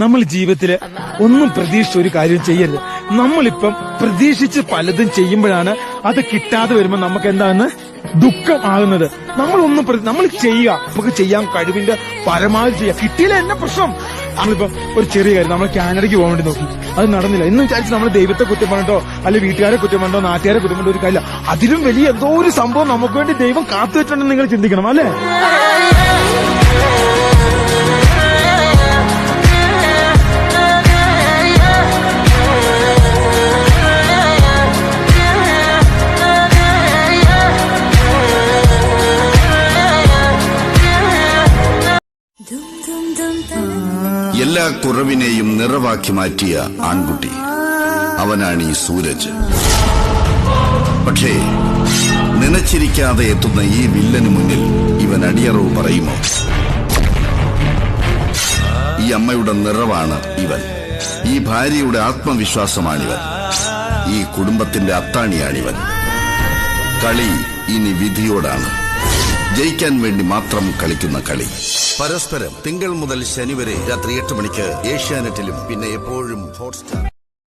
നമ്മൾ ജീവിതത്തില് ഒന്നും പ്രതീക്ഷിച്ച ഒരു കാര്യം ചെയ്യരുത്. നമ്മളിപ്പം പ്രതീക്ഷിച്ച് പലതും ചെയ്യുമ്പോഴാണ് അത് കിട്ടാതെ വരുമ്പോൾ നമുക്ക് എന്താണ് ദുഃഖമാകുന്നത്. നമ്മൾ ചെയ്യുക, നമുക്ക് ചെയ്യാൻ കഴിവിന്റെ പരമാവധി ചെയ്യുക. കിട്ടിയില്ല എന്നെ പ്രശ്നം. നമ്മളിപ്പോ ഒരു ചെറിയ കാര്യം, നമ്മൾ കാനഡയ്ക്ക് പോകാൻ വേണ്ടി നോക്കി, അത് നടന്നില്ല എന്ന് വിചാരിച്ച് നമ്മൾ ദൈവത്തെ കുറ്റം പറഞ്ഞിട്ടോ അല്ലെങ്കിൽ വീട്ടുകാരെ കുറ്റം പറഞ്ഞോ നാട്ടുകാരെ കുറ്റം പറഞ്ഞോ ഒരു കാര്യമില്ല. അതിലും വലിയ എന്തോ ഒരു സംഭവം നമുക്ക് വേണ്ടി ദൈവം കാത്തു വെച്ചിട്ടുണ്ടെന്ന് നിങ്ങൾ ചിന്തിക്കണം, അല്ലേ? എല്ലാ കുറവിനെയും നിറവാക്കി മാറ്റിയ ആൺകുട്ടി, അവനാണ് ഈ സൂരജ്. പക്ഷേ നനച്ചിരിക്കാതെ എത്തുന്ന ഈ വില്ലന് മുന്നിൽ ഇവൻ അടിയറവ് പറയുമോ? ഈ അമ്മയുടെ നിറവാണ് ഇവൻ, ഈ ഭാര്യയുടെ ആത്മവിശ്വാസമാണിവൻ, ഈ കുടുംബത്തിന്റെ അത്താണിയാണിവൻ. കളി ഇനി വിധിയോടാണ്, ജയിക്കാൻ വേണ്ടി മാത്രം കളിക്കുന്ന കളി. പരസ്പരം തിങ്കൾ മുതൽ ശനി വരെ രാത്രി 8 മണിക്ക് ഏഷ്യാനെറ്റിലും പിന്നെ എപ്പോഴും ഹോട്ട്സ്റ്റാർ.